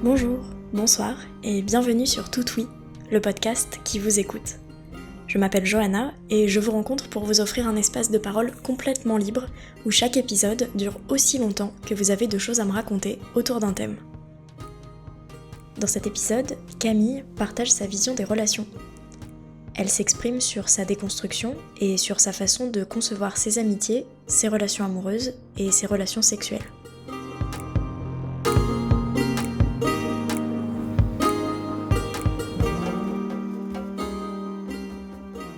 Bonjour, bonsoir et bienvenue sur Tout Oui, le podcast qui vous écoute. Je m'appelle Johanna et je vous rencontre pour vous offrir un espace de parole complètement libre où chaque épisode dure aussi longtemps que vous avez de choses à me raconter autour d'un thème. Dans cet épisode, Camille partage sa vision des relations. Elle s'exprime sur sa déconstruction et sur sa façon de concevoir ses amitiés, ses relations amoureuses et ses relations sexuelles.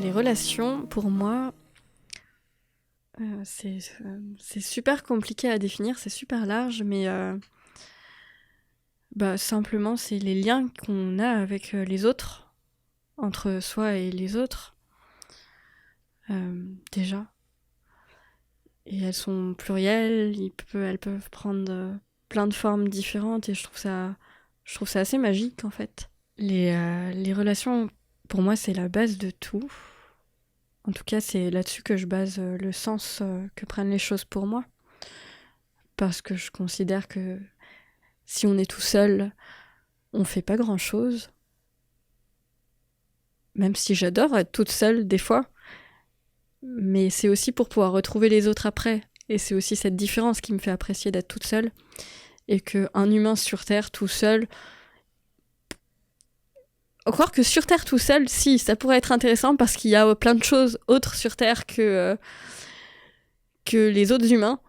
Les relations, pour moi, c'est super compliqué à définir, c'est super large, mais simplement, c'est les liens qu'on a avec les autres, entre soi et les autres, déjà. Et elles sont plurielles, elles peuvent prendre plein de formes différentes, et je trouve ça assez magique, en fait. Les relations, pour moi, c'est la base de tout. En tout cas, c'est là-dessus que je base le sens que prennent les choses pour moi. Parce que je considère que si on est tout seul, on fait pas grand-chose. Même si j'adore être toute seule des fois. Mais c'est aussi pour pouvoir retrouver les autres après. Et c'est aussi cette différence qui me fait apprécier d'être toute seule. Et qu'un humain sur Terre tout seul... Croire que sur Terre tout seul, si, ça pourrait être intéressant parce qu'il y a plein de choses autres sur Terre que les autres humains.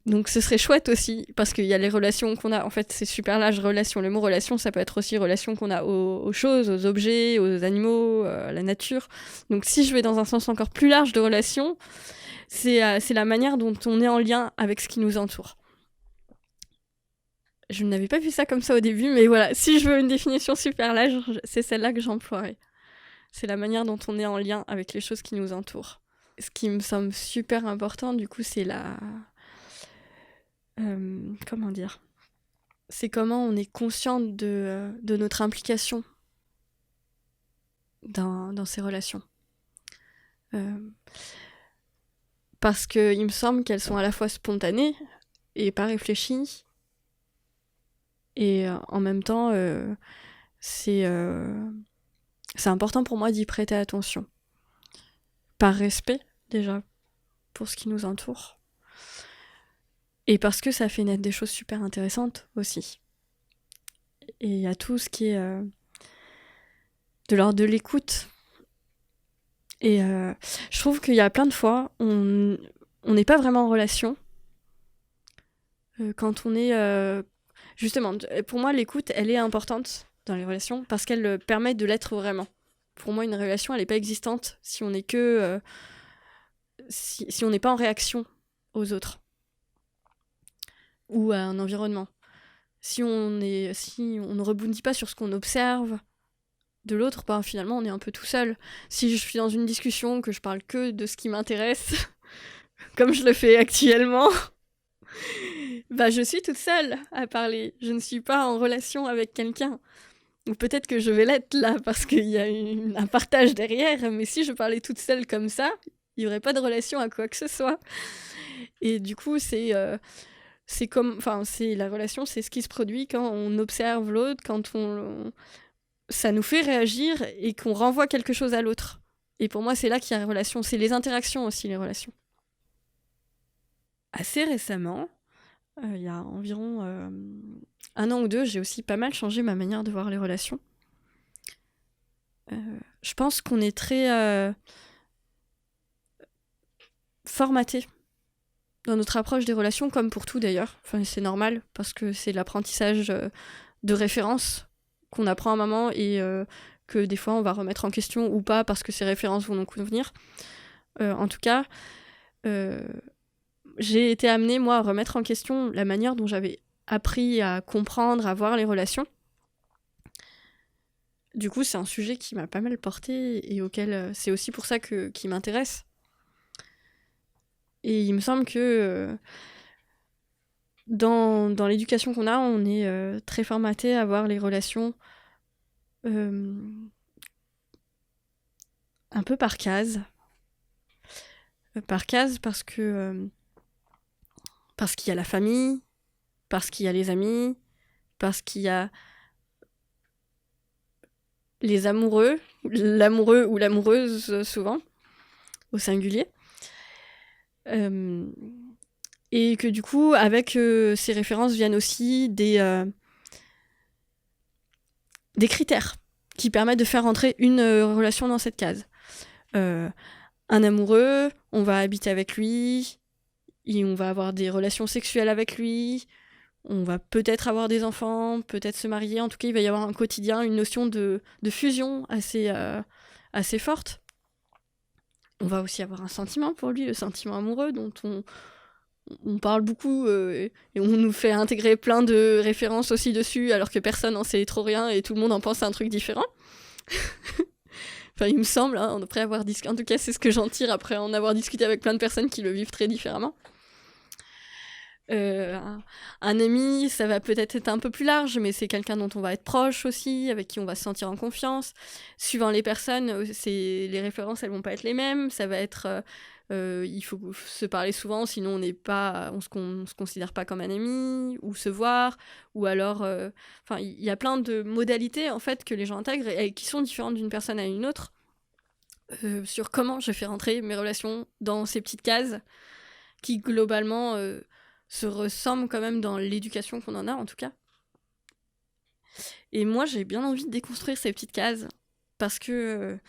Donc ce serait chouette aussi, parce qu'il y a les relations qu'on a, en fait c'est super large, relation. Le mot relation, ça peut être aussi relation qu'on a aux choses, aux objets, aux animaux, à la nature. Donc si je vais dans un sens encore plus large de relation, c'est la manière dont on est en lien avec ce qui nous entoure. Je n'avais pas vu ça comme ça au début, mais voilà, si je veux une définition super large, c'est celle-là que j'emploierai. C'est la manière dont on est en lien avec les choses qui nous entourent. Ce qui me semble super important, du coup, c'est comment dire ? C'est comment on est conscient de notre implication dans ces relations. Parce qu'il me semble qu'elles sont à la fois spontanées et pas réfléchies. Et en même temps, c'est important pour moi d'y prêter attention. Par respect, déjà, pour ce qui nous entoure. Et parce que ça fait naître des choses super intéressantes aussi. Et il y a tout ce qui est de l'ordre de l'écoute. Et je trouve qu'il y a plein de fois, on n'est pas vraiment en relation. Quand on est... justement, pour moi, l'écoute, elle est importante dans les relations parce qu'elle permet de l'être vraiment. Pour moi, une relation, elle n'est pas existante si on n'est que... si on n'est pas en réaction aux autres ou à un environnement. Si on ne rebondit pas sur ce qu'on observe de l'autre, finalement, on est un peu tout seul. Si je suis dans une discussion, que je parle que de ce qui m'intéresse, comme je le fais actuellement, je suis toute seule à parler. Je ne suis pas en relation avec quelqu'un. Ou peut-être que je vais l'être là, parce qu'il y a un partage derrière, mais si je parlais toute seule comme ça, il n'y aurait pas de relation à quoi que ce soit. Et du coup, c'est la relation, c'est ce qui se produit quand on observe l'autre, quand ça nous fait réagir et qu'on renvoie quelque chose à l'autre. Et pour moi, c'est là qu'il y a une relation. C'est les interactions aussi, les relations. Assez récemment, il y a environ 1 an ou 2, j'ai aussi pas mal changé ma manière de voir les relations. Je pense qu'on est très formaté dans notre approche des relations, comme pour tout d'ailleurs. Enfin, c'est normal, parce que c'est l'apprentissage de références qu'on apprend à un moment et que des fois on va remettre en question ou pas parce que ces références vont nous convenir. En tout cas, j'ai été amenée, moi, à remettre en question la manière dont j'avais appris à comprendre, à voir les relations. Du coup, c'est un sujet qui m'a pas mal portée et auquel c'est aussi pour ça qui m'intéresse. Et il me semble que dans l'éducation qu'on a, on est très formaté à voir les relations un peu par case. Par case parce qu'il y a la famille, parce qu'il y a les amis, parce qu'il y a les amoureux, l'amoureux ou l'amoureuse souvent, au singulier. Et que du coup, avec ces références viennent aussi des critères qui permettent de faire entrer une relation dans cette case. Un amoureux, on va habiter avec lui, et on va avoir des relations sexuelles avec lui, on va peut-être avoir des enfants, peut-être se marier, en tout cas il va y avoir un quotidien, une notion de fusion assez forte. On va aussi avoir un sentiment pour lui, le sentiment amoureux dont on parle beaucoup et on nous fait intégrer plein de références aussi dessus alors que personne n'en sait trop rien et tout le monde en pense à un truc différent. Enfin, il me semble, hein, après avoir discuté, en tout cas c'est ce que j'en tire après en avoir discuté avec plein de personnes qui le vivent très différemment. Un ami, ça va peut-être être un peu plus large, mais c'est quelqu'un dont on va être proche aussi, avec qui on va se sentir en confiance. Suivant les personnes, les références, elles vont pas être les mêmes. Ça va être, il faut se parler souvent, sinon on se considère pas comme un ami, ou se voir, ou alors, enfin, il y a plein de modalités en fait que les gens intègrent et qui sont différentes d'une personne à une autre sur comment je fais rentrer mes relations dans ces petites cases qui globalement se ressemblent quand même dans l'éducation qu'on en a, en tout cas. Et moi, j'ai bien envie de déconstruire ces petites cases parce que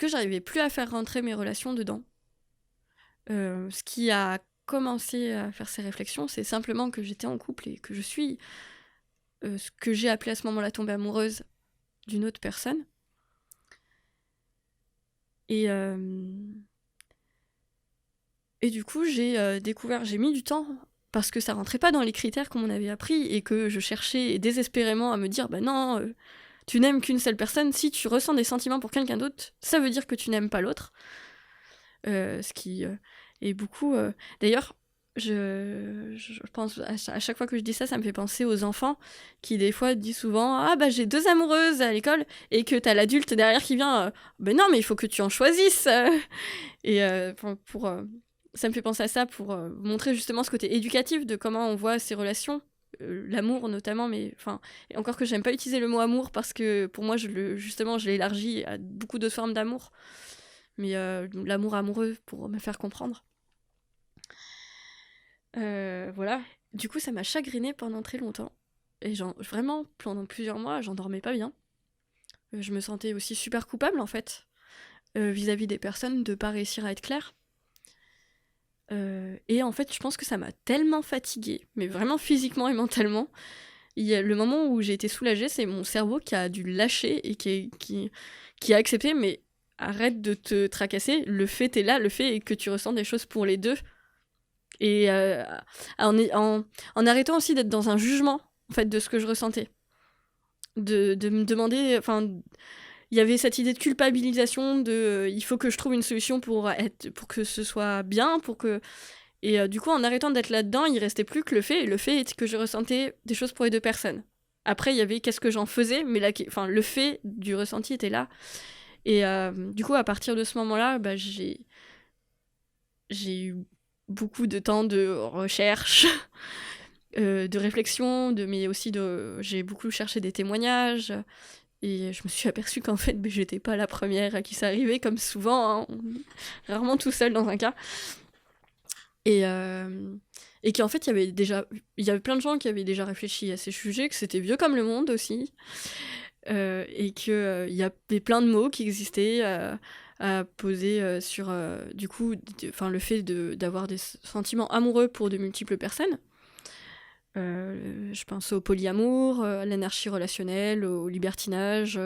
j'arrivais plus à faire rentrer mes relations dedans. Ce qui a commencé à faire ces réflexions, c'est simplement que j'étais en couple et que je suis ce que j'ai appelé à ce moment-là tomber amoureuse d'une autre personne. Et du coup, j'ai découvert, j'ai mis du temps parce que ça rentrait pas dans les critères qu'on m'avait appris et que je cherchais désespérément à me dire bah non, tu n'aimes qu'une seule personne, si tu ressens des sentiments pour quelqu'un d'autre, ça veut dire que tu n'aimes pas l'autre. Ce qui est beaucoup... D'ailleurs, je pense, à chaque fois que je dis ça, ça me fait penser aux enfants qui des fois disent souvent « Ah bah j'ai 2 amoureuses à l'école » et que t'as l'adulte derrière qui vient « Ben non, mais il faut que tu en choisisses !» Et ça me fait penser à ça pour montrer justement ce côté éducatif de comment on voit ces relations, l'amour notamment, mais enfin, encore que j'aime pas utiliser le mot amour parce que pour moi, je l'ai élargi à beaucoup d'autres formes d'amour, mais l'amour amoureux pour me faire comprendre. Voilà. Du coup, ça m'a chagrinée pendant très longtemps. Et vraiment, pendant plusieurs mois, j'en dormais pas bien. Je me sentais aussi super coupable, en fait, vis-à-vis des personnes, de pas réussir à être claire. Et en fait, je pense que ça m'a tellement fatiguée, mais vraiment physiquement et mentalement. Il y a le moment où j'ai été soulagée, c'est mon cerveau qui a dû lâcher et qui a accepté, mais arrête de te tracasser, le fait est là, le fait est que tu ressens des choses pour les deux. Et en arrêtant aussi d'être dans un jugement, en fait, de ce que je ressentais. De me demander... Enfin, il y avait cette idée de culpabilisation, il faut que je trouve une solution pour que ce soit bien, Et du coup, en arrêtant d'être là-dedans, il restait plus que le fait est que je ressentais des choses pour les deux personnes. Après, il y avait qu'est-ce que j'en faisais, mais le fait du ressenti était là. Et du coup, à partir de ce moment-là, bah, j'ai eu beaucoup de temps de recherche, de réflexion, mais aussi j'ai beaucoup cherché des témoignages. Et je me suis aperçue qu'en fait, j'étais pas la première à qui ça arrivait, comme souvent, hein, rarement tout seul dans un cas. Et qu'en fait, il y avait plein de gens qui avaient déjà réfléchi à ces sujets, que c'était vieux comme le monde aussi, et qu'il y avait plein de mots qui existaient à poser sur, du coup, le fait d'avoir des sentiments amoureux pour de multiples personnes. Je pense au polyamour, à l'anarchie relationnelle, au libertinage,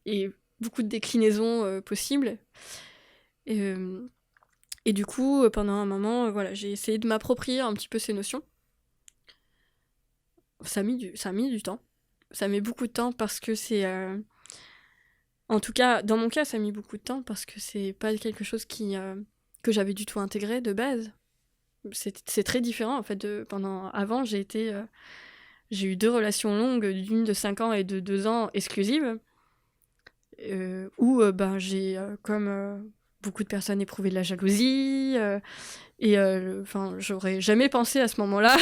et beaucoup de déclinaisons possibles. Et du coup, pendant un moment, voilà, j'ai essayé de m'approprier un petit peu ces notions. Ça a mis du temps. Ça met beaucoup de temps parce que c'est... En tout cas, dans mon cas, ça a mis beaucoup de temps parce que c'est pas quelque chose que j'avais du tout intégré de base. C'est très différent, en fait. Avant, j'ai eu 2 relations longues, d'une de 5 ans et de 2 ans exclusives, où j'ai, comme beaucoup de personnes, éprouvé de la jalousie, et j'aurais jamais pensé à ce moment-là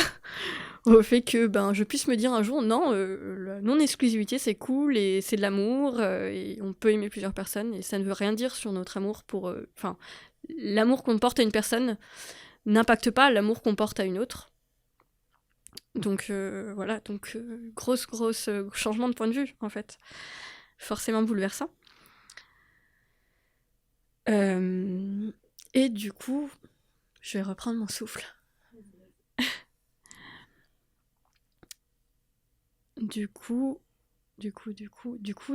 au fait que je puisse me dire un jour non, la non-exclusivité c'est cool et c'est de l'amour et on peut aimer plusieurs personnes et ça ne veut rien dire sur notre amour l'amour qu'on porte à une personne n'impacte pas l'amour qu'on porte à une autre. Donc voilà, gros changement de point de vue en fait, forcément bouleversant. Et du coup, je vais reprendre mon souffle. Du coup,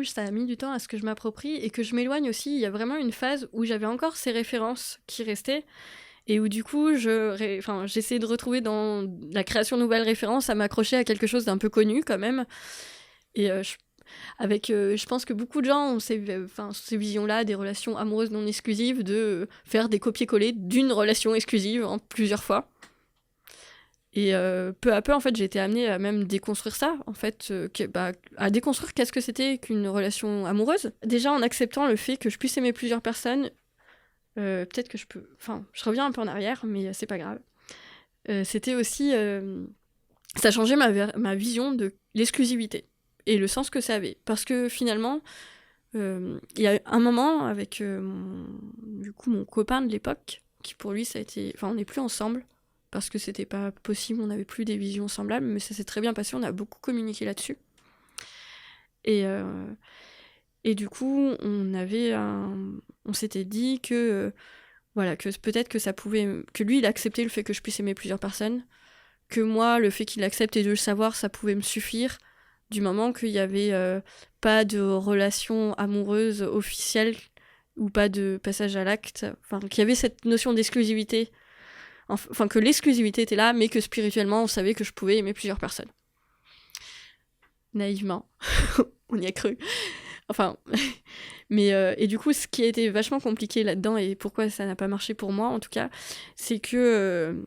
ça a mis du temps à ce que je m'approprie et que je m'éloigne aussi. Il y a vraiment une phase où j'avais encore ces références qui restaient et où du coup, j'essayais de retrouver dans la création de nouvelles références à m'accrocher à quelque chose d'un peu connu quand même. Et je pense que beaucoup de gens ont ces visions-là des relations amoureuses non exclusives, de faire des copier-coller d'une relation exclusive en plusieurs fois. Et peu à peu, en fait, j'ai été amenée à même déconstruire ça, en fait, à déconstruire qu'est-ce que c'était qu'une relation amoureuse. Déjà, en acceptant le fait que je puisse aimer plusieurs personnes, peut-être que je peux... Enfin, je reviens un peu en arrière, mais c'est pas grave. C'était aussi... ça a changé ma vision de l'exclusivité et le sens que ça avait. Parce que finalement, il y a un moment avec mon copain de l'époque, qui pour lui, ça a été... Enfin, on n'est plus ensemble, parce que c'était pas possible, on n'avait plus des visions semblables, mais ça s'est très bien passé, on a beaucoup communiqué là-dessus. Et du coup, on s'était dit que, que peut-être que ça pouvait... Que lui, il acceptait le fait que je puisse aimer plusieurs personnes, que moi, le fait qu'il accepte et de le savoir, ça pouvait me suffire, du moment qu'il n'y avait pas de relation amoureuse officielle, ou pas de passage à l'acte, enfin, qu'il y avait cette notion d'exclusivité, enfin que l'exclusivité était là, mais que spirituellement, on savait que je pouvais aimer plusieurs personnes. Naïvement, on y a cru. Enfin, mais et du coup, ce qui a été vachement compliqué là-dedans, et pourquoi ça n'a pas marché pour moi, en tout cas, c'est que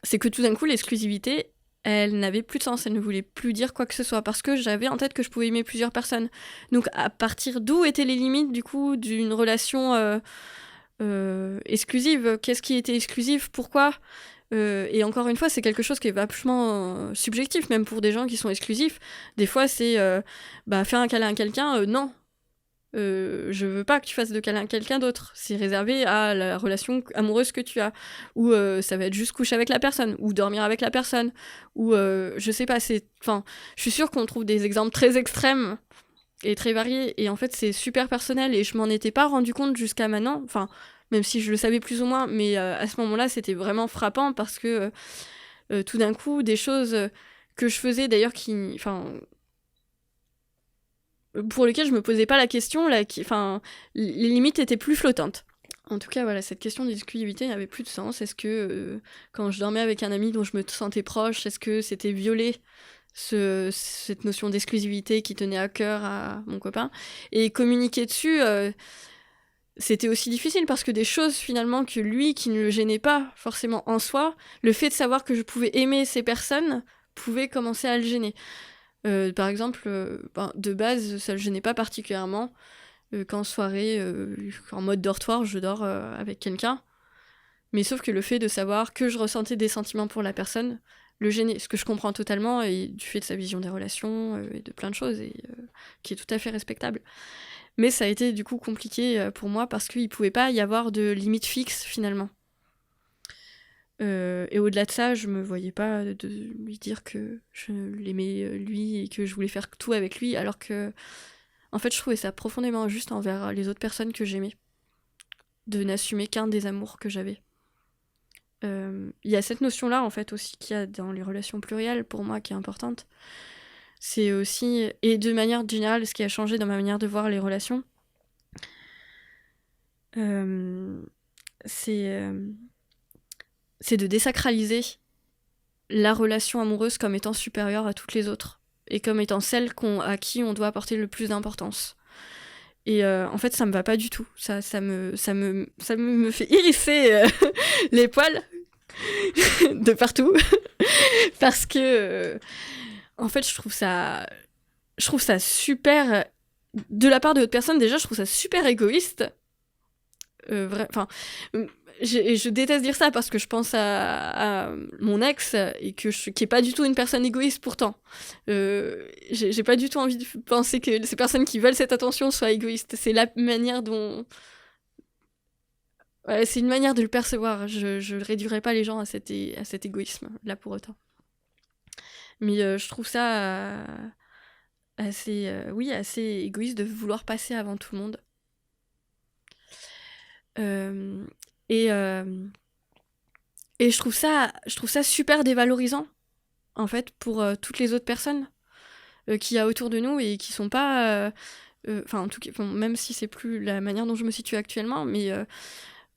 tout d'un coup, l'exclusivité, elle n'avait plus de sens, elle ne voulait plus dire quoi que ce soit, parce que j'avais en tête que je pouvais aimer plusieurs personnes. Donc, à partir d'où étaient les limites, du coup, d'une relation exclusive? Qu'est-ce qui était exclusif? Pourquoi? Et encore une fois, c'est quelque chose qui est vachement subjectif, même pour des gens qui sont exclusifs. Des fois, c'est faire un câlin à quelqu'un, non. Je veux pas que tu fasses de câlin à quelqu'un d'autre. C'est réservé à la relation amoureuse que tu as. Ou ça va être juste coucher avec la personne, ou dormir avec la personne, ou je sais pas, je suis sûre qu'on trouve des exemples très extrêmes et très variés, et en fait c'est super personnel, et je m'en étais pas rendu compte jusqu'à maintenant, enfin, même si je le savais plus ou moins, mais à ce moment-là c'était vraiment frappant, parce que tout d'un coup, des choses que je faisais d'ailleurs pour lesquelles je me posais pas la question, les limites étaient plus flottantes. En tout cas, voilà, cette question d'exclusivité n'avait plus de sens. Est-ce que quand je dormais avec un ami dont je me sentais proche, est-ce que c'était violer cette notion d'exclusivité qui tenait à cœur à mon copain? Et communiquer dessus, c'était aussi difficile, parce que des choses finalement que lui, qui ne le gênait pas forcément en soi, le fait de savoir que je pouvais aimer ces personnes pouvait commencer à le gêner. Par exemple, de base, ça le gênait pas particulièrement qu'en soirée, en mode dortoir, je dors avec quelqu'un. Mais sauf que le fait de savoir que je ressentais des sentiments pour la personne le gênait, ce que je comprends totalement, et du fait de sa vision des relations et de plein de choses, et qui est tout à fait respectable. Mais ça a été du coup compliqué pour moi, parce qu'il pouvait pas y avoir de limite fixe finalement. Et au-delà de ça, je me voyais pas de lui dire que je l'aimais lui et que je voulais faire tout avec lui, alors que en fait je trouvais ça profondément injuste envers les autres personnes que j'aimais, de n'assumer qu'un des amours que j'avais. Il y a cette notion-là en fait aussi qu'il y a dans les relations plurielles, pour moi, qui est importante. C'est aussi, et de manière générale, ce qui a changé dans ma manière de voir les relations, c'est de désacraliser la relation amoureuse comme étant supérieure à toutes les autres, et comme étant celle à qui on doit apporter le plus d'importance. Et en fait, ça me va pas du tout. Ça me fait hérisser les poils de partout. Parce que, en fait, je trouve ça super... De la part de d'autres personnes, déjà, je trouve ça super égoïste Enfin, je déteste dire ça parce que je pense à mon ex et qui est pas du tout une personne égoïste pourtant. J'ai pas du tout envie de penser que ces personnes qui veulent cette attention soient égoïstes. C'est la manière dont... Ouais, c'est une manière de le percevoir. Je réduirais pas les gens à cet égoïsme, là pour autant. Mais je trouve ça assez égoïste de vouloir passer avant tout le monde. Et je trouve ça super dévalorisant, en fait, pour toutes les autres personnes qu'il y a autour de nous et qui sont pas... Enfin, en tout cas, même si c'est plus la manière dont je me situe actuellement, mais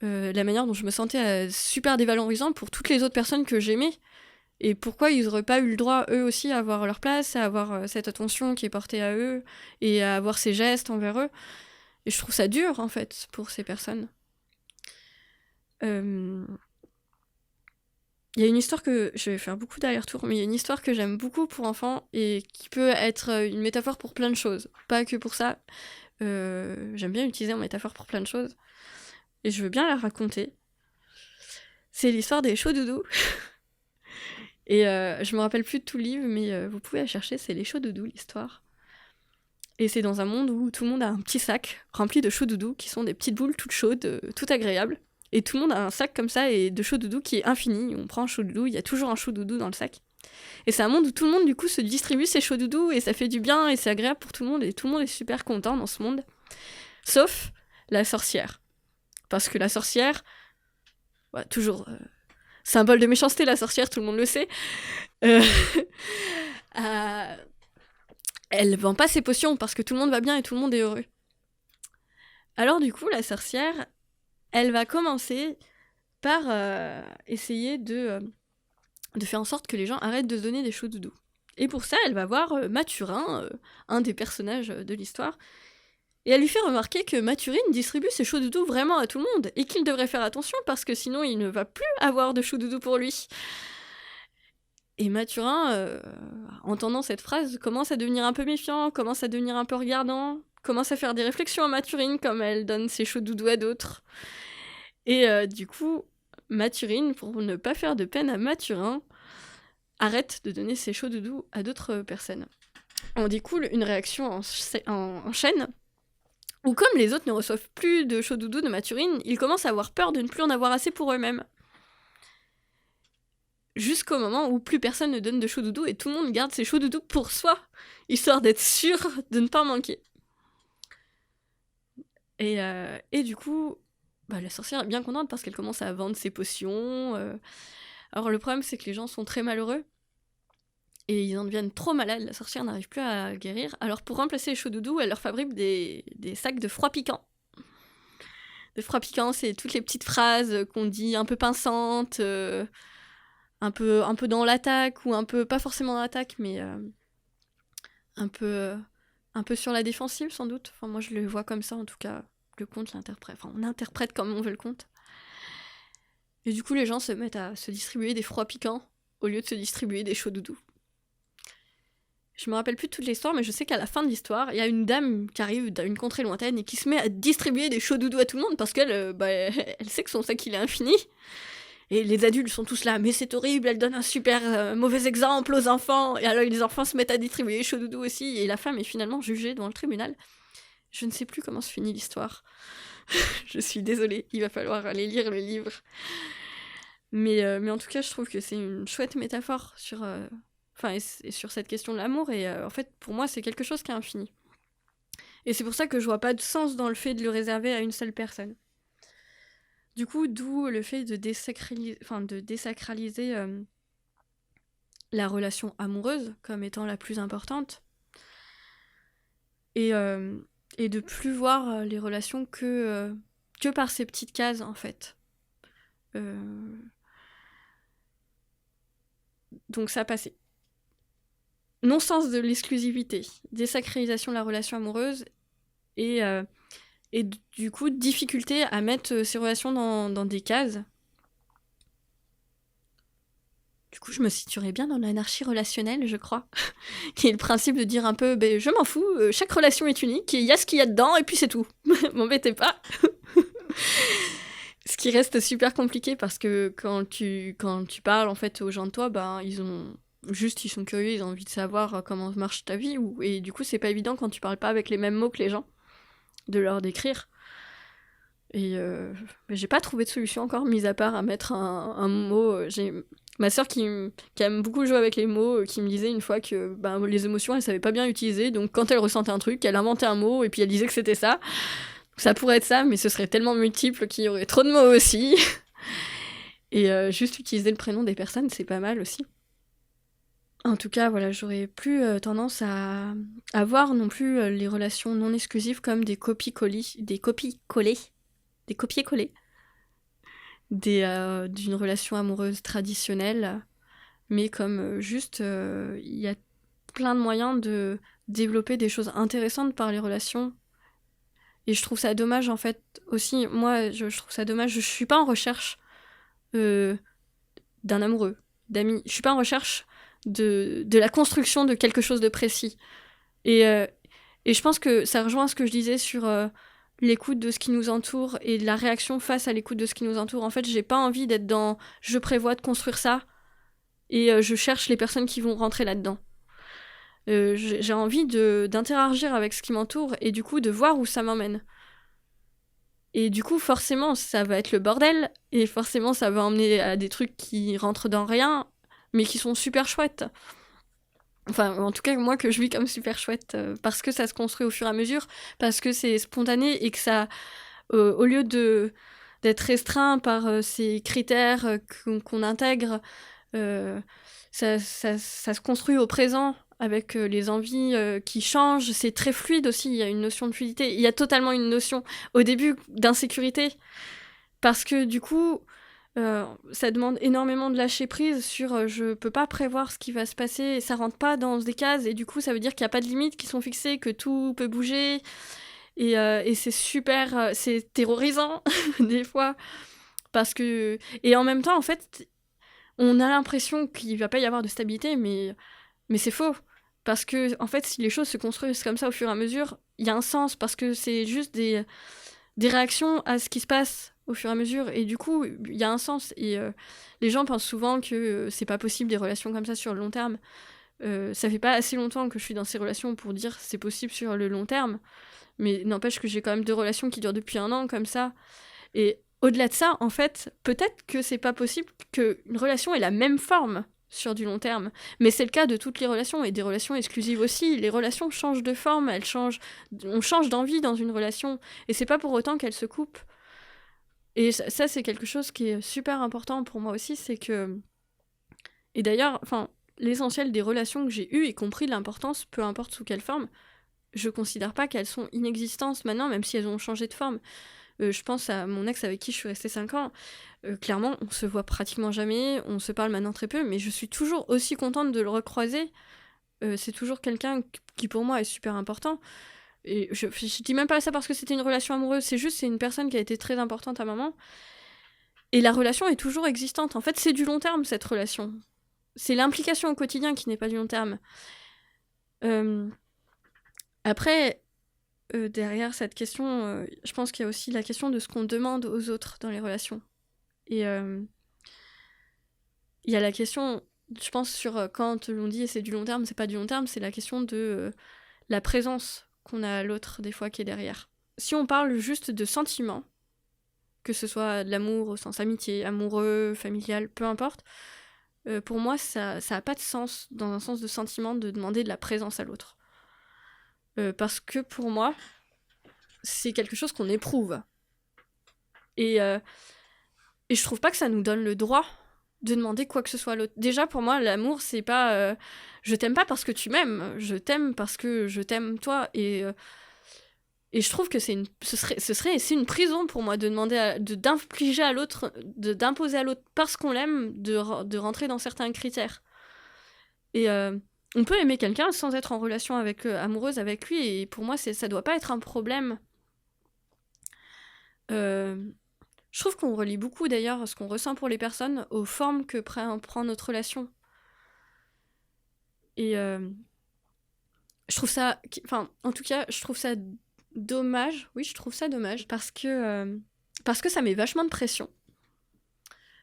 la manière dont je me sentais super dévalorisant pour toutes les autres personnes que j'aimais. Et pourquoi ils n'auraient pas eu le droit, eux aussi, à avoir leur place, à avoir cette attention qui est portée à eux, et à avoir ces gestes envers eux. Et je trouve ça dur, en fait, pour ces personnes. Il y a une histoire que... Je vais faire beaucoup d'allers-retours, mais il y a une histoire que j'aime beaucoup pour enfants, et qui peut être une métaphore pour plein de choses. Pas que pour ça. J'aime bien utiliser une métaphore pour plein de choses. Et je veux bien la raconter. C'est l'histoire des chauds-doudous. Et je me rappelle plus de tout le livre, mais vous pouvez la chercher, c'est les chauds-doudous, l'histoire. Et c'est dans un monde où tout le monde a un petit sac rempli de chauds-doudous, qui sont des petites boules toutes chaudes, toutes agréables. Et tout le monde a un sac comme ça, et de chauds-doudous qui est infini. On prend un chauds-doudou, il y a toujours un chauds-doudou dans le sac. Et c'est un monde où tout le monde, du coup, se distribue ses chauds-doudous, et ça fait du bien, et c'est agréable pour tout le monde, et tout le monde est super content dans ce monde. Sauf la sorcière. Parce que la sorcière... Ouais, toujours... symbole de méchanceté, la sorcière, tout le monde le sait. Elle vend pas ses potions parce que tout le monde va bien et tout le monde est heureux. Alors du coup, la sorcière, elle va commencer par essayer de faire en sorte que les gens arrêtent de se donner des chauds-doudous. Et pour ça, elle va voir Mathurin, un des personnages de l'histoire, et elle lui fait remarquer que Mathurine distribue ses chauds-doudous vraiment à tout le monde, et qu'il devrait faire attention parce que sinon il ne va plus avoir de chauds-doudous pour lui. Et Mathurin, entendant cette phrase, commence à devenir un peu méfiant, commence à devenir un peu regardant, commence à faire des réflexions à Mathurine comme elle donne ses chauds-doudous à d'autres. Et du coup, Mathurine, pour ne pas faire de peine à Mathurin, arrête de donner ses chauds-doudous à d'autres personnes. En découle une réaction en chaîne, où comme les autres ne reçoivent plus de chauds-doudous de Mathurine, ils commencent à avoir peur de ne plus en avoir assez pour eux-mêmes. Jusqu'au moment où plus personne ne donne de chauds-doudous et tout le monde garde ses chauds-doudous pour soi, histoire d'être sûr de ne pas en manquer. Et du coup, la sorcière est bien contente parce qu'elle commence à vendre ses potions. Alors le problème, c'est que les gens sont très malheureux, et ils en deviennent trop malades, la sorcière n'arrive plus à guérir. Alors pour remplacer les chauds-doudous, elle leur fabrique des sacs de froid piquant. De froid piquant, c'est toutes les petites phrases qu'on dit un peu pinçantes, un peu dans l'attaque, ou un peu, pas forcément dans l'attaque, mais un peu sur la défensive sans doute. Enfin moi je le vois comme ça en tout cas, le conte l'interprète. Enfin on interprète comme on veut le conte. Et du coup les gens se mettent à se distribuer des froids piquants au lieu de se distribuer des chauds-doudous. Je me rappelle plus de toute l'histoire, mais je sais qu'à la fin de l'histoire, il y a une dame qui arrive d'une contrée lointaine et qui se met à distribuer des chauds-doudous à tout le monde parce qu'elle elle sait que son sac il est infini. Et les adultes sont tous là, mais c'est horrible, elle donne un super mauvais exemple aux enfants. Et alors les enfants se mettent à distribuer les chauds-doudous aussi, et la femme est finalement jugée devant le tribunal. Je ne sais plus comment se finit l'histoire. Je suis désolée, il va falloir aller lire le livre. Mais en tout cas, je trouve que c'est une chouette métaphore sur... et sur cette question de l'amour, et en fait, pour moi, c'est quelque chose qui est infini. Et c'est pour ça que je vois pas de sens dans le fait de le réserver à une seule personne. Du coup, d'où le fait de désacraliser la relation amoureuse comme étant la plus importante, et de plus voir les relations que par ces petites cases, en fait. Donc ça passait. Non-sens de l'exclusivité, désacralisation de la relation amoureuse, et du coup, difficulté à mettre ces relations dans des cases. Du coup, je me situerais bien dans l'anarchie relationnelle, je crois, qui est le principe de dire un peu, je m'en fous, chaque relation est unique, et il y a ce qu'il y a dedans, et puis c'est tout. M'embêtez pas. Ce qui reste super compliqué parce que quand tu parles en fait aux gens de toi, ben ils sont curieux, ils ont envie de savoir comment marche ta vie, et du coup c'est pas évident quand tu parles pas avec les mêmes mots que les gens, de leur décrire. Et mais j'ai pas trouvé de solution encore, mis à part à mettre un mot. J'ai ma sœur qui aime beaucoup jouer avec les mots, qui me disait une fois que les émotions elle savait pas bien utiliser, donc quand elle ressentait un truc, elle inventait un mot et puis elle disait que c'était ça. Ça pourrait être ça, mais ce serait tellement multiple qu'il y aurait trop de mots aussi. Et juste utiliser le prénom des personnes, c'est pas mal aussi. En tout cas, voilà, j'aurais plus tendance à voir non plus les relations non exclusives comme des copies-collées, d'une relation amoureuse traditionnelle, mais comme juste, il y a plein de moyens de développer des choses intéressantes par les relations. Et je trouve ça dommage, en fait, aussi, moi, je trouve ça dommage, je suis pas en recherche d'un amoureux, d'amis, je suis pas en recherche de la construction de quelque chose de précis. Et je pense que ça rejoint ce que je disais sur l'écoute de ce qui nous entoure et la réaction face à l'écoute de ce qui nous entoure. En fait, j'ai pas envie d'être dans « je prévois de construire ça » et je cherche les personnes qui vont rentrer là-dedans. J'ai envie d'interagir avec ce qui m'entoure et du coup de voir où ça m'emmène. Et du coup, forcément, ça va être le bordel et forcément, ça va emmener à des trucs qui rentrent dans rien, mais qui sont super chouettes. Enfin, en tout cas, moi, que je vis comme super chouette, parce que ça se construit au fur et à mesure, parce que c'est spontané et que ça, au lieu d'être restreint par ces critères qu'on intègre, ça se construit au présent avec les envies qui changent. C'est très fluide aussi, il y a une notion de fluidité. Il y a totalement une notion, au début, d'insécurité, parce que du coup, ça demande énormément de lâcher prise sur je peux pas prévoir ce qui va se passer, et ça rentre pas dans des cases, et du coup, ça veut dire qu'il y a pas de limites qui sont fixées, que tout peut bouger, et c'est super, c'est terrorisant, des fois, parce que... Et en même temps, en fait, on a l'impression qu'il va pas y avoir de stabilité, mais c'est faux. Parce que, en fait, si les choses se construisent comme ça au fur et à mesure, il y a un sens, parce que c'est juste des réactions à ce qui se passe au fur et à mesure, et du coup, il y a un sens. Et les gens pensent souvent que c'est pas possible des relations comme ça sur le long terme. Ça fait pas assez longtemps que je suis dans ces relations pour dire c'est possible sur le long terme, mais n'empêche que j'ai quand même 2 relations qui durent depuis 1 an, comme ça. Et au-delà de ça, en fait, peut-être que c'est pas possible qu'une relation ait la même forme sur du long terme. Mais c'est le cas de toutes les relations, et des relations exclusives aussi. Les relations changent de forme, on change d'envie dans une relation, et c'est pas pour autant qu'elles se coupent. Et ça, c'est quelque chose qui est super important pour moi aussi, c'est que... Et d'ailleurs, enfin, l'essentiel des relations que j'ai eues, y compris l'importance, peu importe sous quelle forme, je considère pas qu'elles sont inexistantes maintenant, même si elles ont changé de forme. Je pense à mon ex avec qui je suis restée 5 ans. Clairement, on se voit pratiquement jamais, on se parle maintenant très peu, mais je suis toujours aussi contente de le recroiser. C'est toujours quelqu'un qui pour moi est super important. Et je dis même pas ça parce que c'était une relation amoureuse, c'est une personne qui a été très importante à un moment. Et la relation est toujours existante. En fait, c'est du long terme, cette relation. C'est l'implication au quotidien qui n'est pas du long terme. Après, derrière cette question, je pense qu'il y a aussi la question de ce qu'on demande aux autres dans les relations. Et il y a la question, je pense, sur quand l'on dit c'est du long terme, c'est pas du long terme, c'est la question de la présence qu'on a à l'autre, des fois, qui est derrière. Si on parle juste de sentiments, que ce soit de l'amour au sens amitié, amoureux, familial, peu importe, pour moi, ça a pas de sens, dans un sens de sentiment, de demander de la présence à l'autre. Parce que pour moi, c'est quelque chose qu'on éprouve. Et je trouve pas que ça nous donne le droit de demander quoi que ce soit à l'autre. Déjà, pour moi, l'amour, c'est pas je t'aime pas parce que tu m'aimes, je t'aime parce que je t'aime toi. Et je trouve que c'est une prison pour moi de demander d'infliger à l'autre, d'imposer à l'autre parce qu'on l'aime, de rentrer dans certains critères. Et on peut aimer quelqu'un sans être en relation amoureuse avec lui, et pour moi, ça doit pas être un problème. Je trouve qu'on relie beaucoup d'ailleurs ce qu'on ressent pour les personnes aux formes que prend notre relation. Et je trouve ça... Enfin, en tout cas, je trouve ça dommage. Oui, je trouve ça dommage parce que parce que ça met vachement de pression.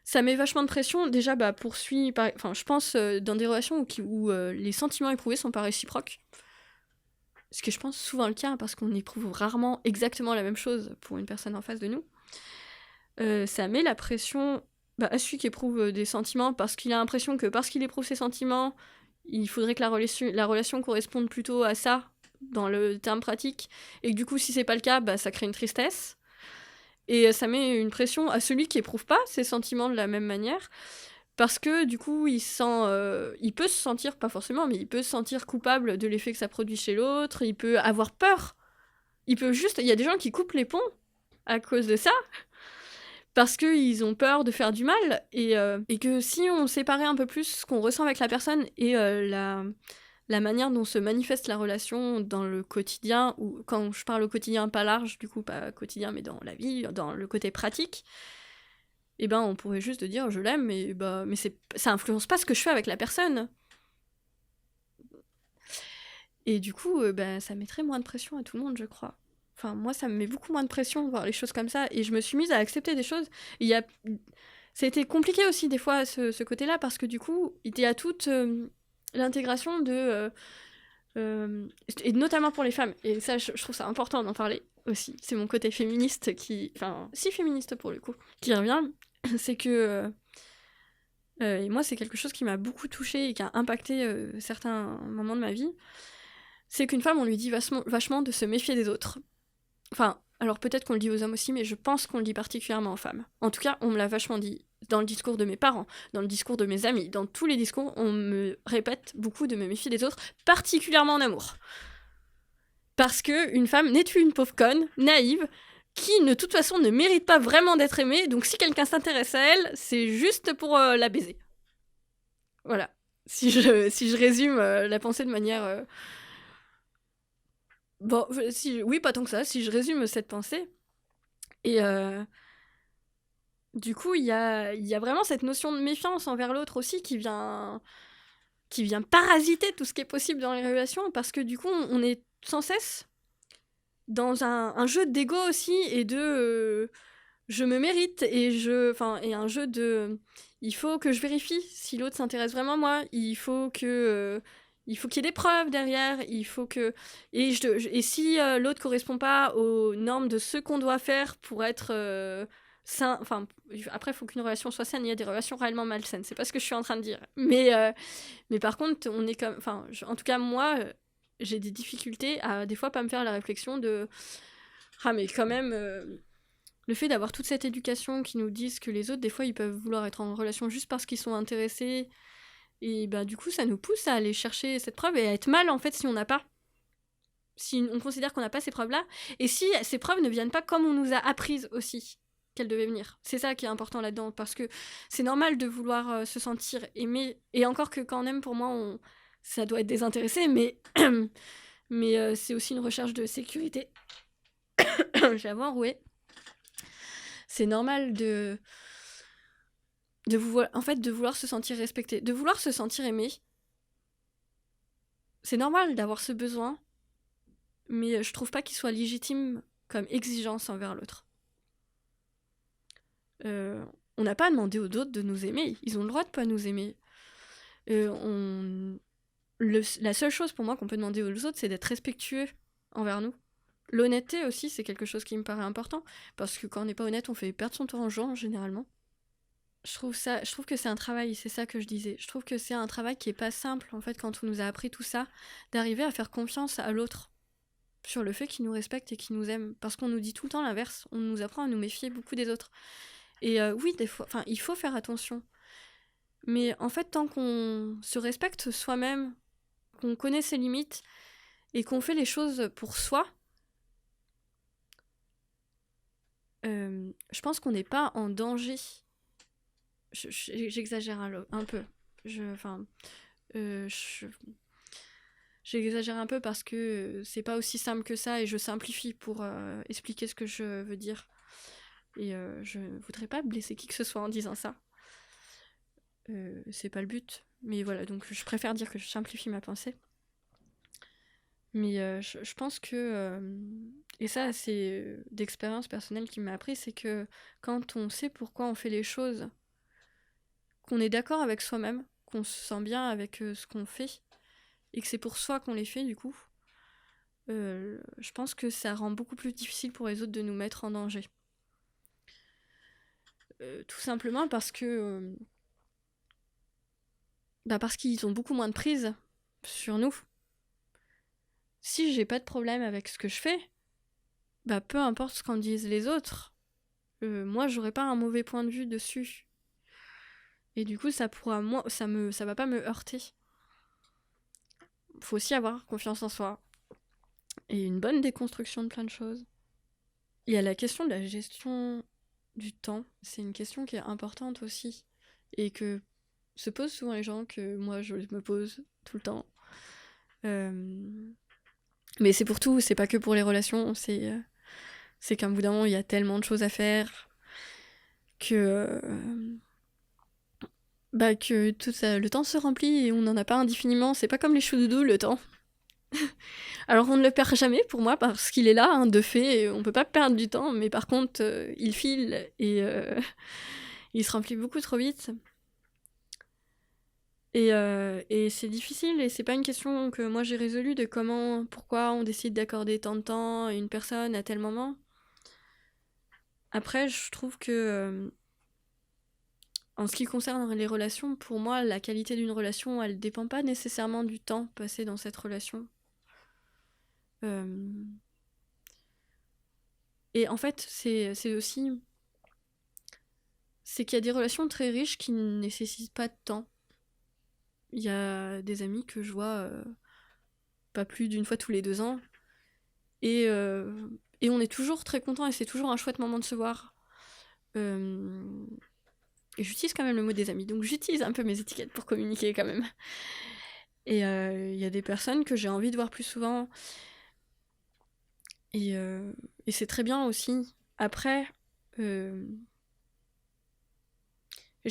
Ça met vachement de pression, déjà, je pense dans des relations où les sentiments éprouvés sont pas réciproques. Ce que je pense souvent le cas, parce qu'on éprouve rarement exactement la même chose pour une personne en face de nous. Ça met la pression à celui qui éprouve des sentiments, parce qu'il a l'impression que parce qu'il éprouve ses sentiments, il faudrait que la relation corresponde plutôt à ça, dans le terme pratique, et que du coup, si c'est pas le cas, ça crée une tristesse. Et ça met une pression à celui qui éprouve pas ses sentiments de la même manière, parce que du coup, il peut se sentir, pas forcément, mais il peut se sentir coupable de l'effet que ça produit chez l'autre, il peut avoir peur, il y a des gens qui coupent les ponts à cause de ça, parce qu'ils ont peur de faire du mal, et que si on séparait un peu plus ce qu'on ressent avec la personne et la manière dont se manifeste la relation dans le quotidien, ou quand je parle au quotidien pas large, du coup pas quotidien mais dans la vie, dans le côté pratique, on pourrait juste dire je l'aime, mais ça influence pas ce que je fais avec la personne. Et du coup, ça mettrait moins de pression à tout le monde, je crois. Enfin, moi, ça me met beaucoup moins de pression de voir les choses comme ça, et je me suis mise à accepter des choses. C'était compliqué aussi, des fois, ce côté-là, parce que du coup, il y a toute l'intégration de... et notamment pour les femmes, et ça, je trouve ça important d'en parler aussi. C'est mon côté féministe si féministe pour le coup, qui revient, c'est que... et moi, c'est quelque chose qui m'a beaucoup touchée et qui a impacté certains moments de ma vie. C'est qu'une femme, on lui dit vachement de se méfier des autres. Enfin, alors peut-être qu'on le dit aux hommes aussi, mais je pense qu'on le dit particulièrement aux femmes. En tout cas, on me l'a vachement dit dans le discours de mes parents, dans le discours de mes amis, dans tous les discours, on me répète beaucoup de me méfier des autres, particulièrement en amour. Parce qu'une femme n'est une pauvre conne, naïve, qui, de toute façon, ne mérite pas vraiment d'être aimée, donc si quelqu'un s'intéresse à elle, c'est juste pour la baiser. Voilà. Si je résume la pensée de manière... oui, pas tant que ça, si je résume cette pensée. Et du coup, il y a vraiment cette notion de méfiance envers l'autre aussi qui vient parasiter tout ce qui est possible dans les relations, parce que du coup, on est sans cesse dans un jeu d'ego aussi, et de je me mérite, et un jeu de il faut que je vérifie si l'autre s'intéresse vraiment à moi, il faut qu'il y ait des preuves derrière, il faut que... Et si l'autre correspond pas aux normes de ce qu'on doit faire pour être sain... Enfin, après, il faut qu'une relation soit saine, il y a des relations réellement malsaines, c'est pas ce que je suis en train de dire. Mais par contre, on est comme... Enfin, en tout cas, moi, j'ai des difficultés à des fois pas me faire la réflexion de... Ah, mais quand même... le fait d'avoir toute cette éducation qui nous disent que les autres, des fois, ils peuvent vouloir être en relation juste parce qu'ils sont intéressés. Et du coup, ça nous pousse à aller chercher cette preuve et à être mal, en fait, si on n'a pas. Si on considère qu'on n'a pas ces preuves-là. Et si ces preuves ne viennent pas comme on nous a apprises aussi qu'elles devaient venir. C'est ça qui est important là-dedans. Parce que c'est normal de vouloir se sentir aimé. Et encore que quand on aime, pour moi, ça doit être désintéressé. Mais, c'est aussi une recherche de sécurité. Je vais avoir enroué. C'est normal de vouloir se sentir respecté, de vouloir se sentir aimé. C'est normal d'avoir ce besoin, mais je trouve pas qu'il soit légitime comme exigence envers l'autre. On n'a pas à demander aux autres de nous aimer, ils ont le droit de pas nous aimer. La seule chose pour moi qu'on peut demander aux autres, c'est d'être respectueux envers nous. L'honnêteté aussi, c'est quelque chose qui me paraît important, parce que quand on n'est pas honnête, on fait perdre son temps aux gens, généralement. Je trouve que c'est un travail, c'est ça que je disais. Je trouve que c'est un travail qui est pas simple, en fait, quand on nous a appris tout ça, d'arriver à faire confiance à l'autre sur le fait qu'il nous respecte et qu'il nous aime. Parce qu'on nous dit tout le temps l'inverse, on nous apprend à nous méfier beaucoup des autres. Et oui, des fois, il faut faire attention. Mais en fait, tant qu'on se respecte soi-même, qu'on connaît ses limites, et qu'on fait les choses pour soi, je pense qu'on n'est pas en danger. J'exagère un peu. J'exagère un peu parce que c'est pas aussi simple que ça, et je simplifie pour expliquer ce que je veux dire. Et je voudrais pas blesser qui que ce soit en disant ça. C'est pas le but. Mais voilà, donc je préfère dire que je simplifie ma pensée. Mais je pense que, et ça c'est d'expérience personnelle qui m'a appris, c'est que quand on sait pourquoi on fait les choses, qu'on est d'accord avec soi-même, qu'on se sent bien avec ce qu'on fait, et que c'est pour soi qu'on les fait du coup, je pense que ça rend beaucoup plus difficile pour les autres de nous mettre en danger. Tout simplement parce que parce qu'ils ont beaucoup moins de prise sur nous. Si j'ai pas de problème avec ce que je fais, peu importe ce qu'en disent les autres, moi j'aurai pas un mauvais point de vue dessus. Et du coup ça va pas me heurter. Faut aussi avoir confiance en soi. Et une bonne déconstruction de plein de choses. Il y a la question de la gestion du temps. C'est une question qui est importante aussi. Et que se posent souvent les gens, que moi je me pose tout le temps. Mais c'est pour tout, c'est pas que pour les relations, c'est qu'à un bout d'un moment, il y a tellement de choses à faire que tout ça, le temps se remplit et on n'en a pas indéfiniment. C'est pas comme les choudoudous, le temps. Alors on ne le perd jamais pour moi parce qu'il est là, de fait, on peut pas perdre du temps, mais par contre, il file et il se remplit beaucoup trop vite. Et c'est difficile, et c'est pas une question que moi j'ai résolue de pourquoi on décide d'accorder tant de temps à une personne à tel moment. Après, je trouve que en ce qui concerne les relations, pour moi, la qualité d'une relation, elle dépend pas nécessairement du temps passé dans cette relation. Et en fait, c'est aussi... C'est qu'il y a des relations très riches qui ne nécessitent pas de temps. Il y a des amis que je vois pas plus d'une fois tous les 2 ans. Et on est toujours très contents et c'est toujours un chouette moment de se voir. Et j'utilise quand même le mot des amis, donc j'utilise un peu mes étiquettes pour communiquer quand même. Et il y a des personnes que j'ai envie de voir plus souvent. Et c'est très bien aussi. Après, je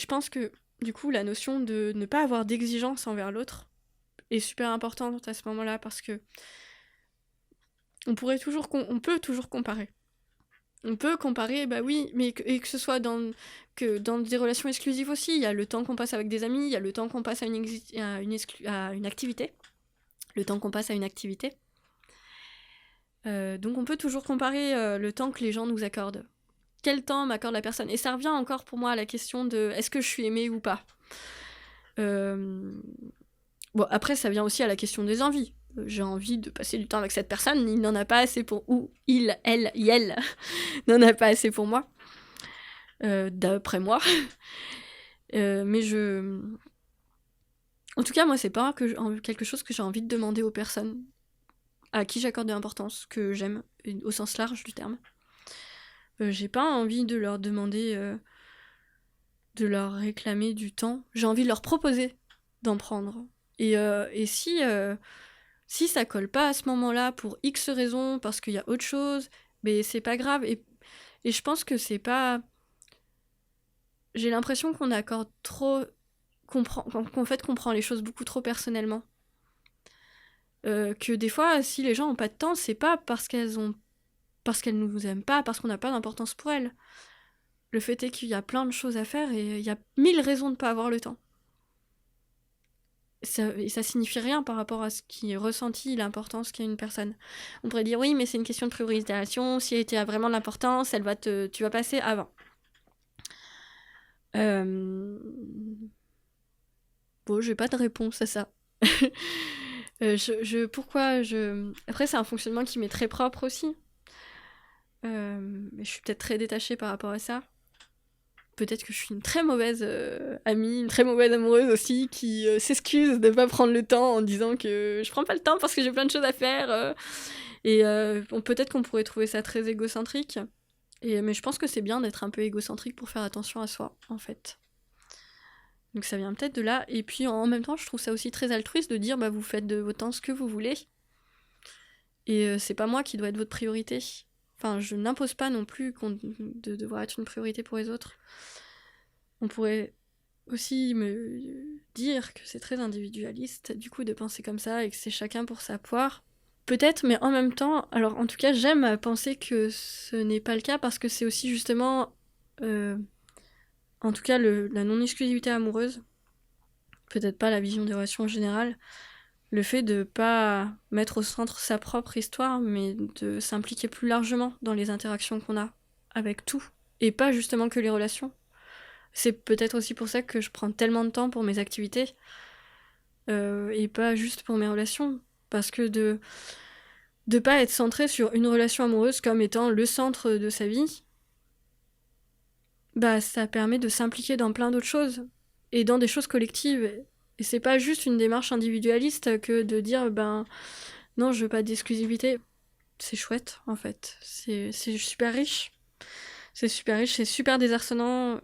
pense que du coup, la notion de ne pas avoir d'exigence envers l'autre est super importante à ce moment-là parce que on peut toujours comparer. On peut comparer, oui, mais que ce soit dans des relations exclusives aussi. Il y a le temps qu'on passe avec des amis, il y a le temps qu'on passe à une activité. Le temps qu'on passe à une activité. Donc on peut toujours comparer le temps que les gens nous accordent. Quel temps m'accorde la personne ? Et ça revient encore pour moi à la question de est-ce que je suis aimée ou pas ? Bon, après, ça vient aussi à la question des envies. J'ai envie de passer du temps avec cette personne, il n'en a pas assez pour... Ou il, elle, yel, n'en a pas assez pour moi. D'après moi. Mais je... En tout cas, moi, c'est pas quelque chose que j'ai envie de demander aux personnes à qui j'accorde de l'importance, que j'aime, au sens large du terme. J'ai pas envie de leur demander... de leur réclamer du temps. J'ai envie de leur proposer d'en prendre. Et si ça colle pas à ce moment-là pour X raisons, parce qu'il y a autre chose, mais c'est pas grave. Et je pense que c'est pas... J'ai l'impression qu'on accorde trop... qu'en fait, qu'on prend les choses beaucoup trop personnellement. Que des fois, si les gens ont pas de temps, c'est pas parce qu'elles nous aiment pas, parce qu'on n'a pas d'importance pour elles. Le fait est qu'il y a plein de choses à faire et il y a 1000 raisons de pas avoir le temps. Ça signifie rien par rapport à ce qui est ressenti, l'importance qu'a une personne. On pourrait dire oui, mais c'est une question de priorisation. Si elle a vraiment de l'importance, tu vas passer avant. Bon, j'ai pas de réponse à ça. Après, c'est un fonctionnement qui m'est très propre aussi. Mais je suis peut-être très détachée par rapport à ça. Peut-être que je suis une très mauvaise amie, une très mauvaise amoureuse aussi, qui s'excuse de pas prendre le temps en disant que je prends pas le temps parce que j'ai plein de choses à faire. Peut-être qu'on pourrait trouver ça très égocentrique. Mais je pense que c'est bien d'être un peu égocentrique pour faire attention à soi, en fait. Donc ça vient peut-être de là. Et puis en même temps, je trouve ça aussi très altruiste de dire vous faites de votre temps ce que vous voulez. Et c'est pas moi qui dois être votre priorité. Enfin, je n'impose pas non plus de devoir être une priorité pour les autres. On pourrait aussi me dire que c'est très individualiste, du coup, de penser comme ça, et que c'est chacun pour sa poire. peut-être, mais en même temps, alors en tout cas, j'aime à penser que ce n'est pas le cas parce que c'est aussi justement, en tout cas, la non-exclusivité amoureuse, peut-être pas la vision des relations en général, le fait de pas mettre au centre sa propre histoire, mais de s'impliquer plus largement dans les interactions qu'on a avec tout, et pas justement que les relations. C'est peut-être aussi pour ça que je prends tellement de temps pour mes activités, et pas juste pour mes relations, parce que de pas être centré sur une relation amoureuse comme étant le centre de sa vie, bah ça permet de s'impliquer dans plein d'autres choses, et dans des choses collectives. Et c'est pas juste une démarche individualiste que de dire non, je veux pas d'exclusivité. C'est chouette en fait. C'est super riche. C'est super riche, c'est super désarçonnant.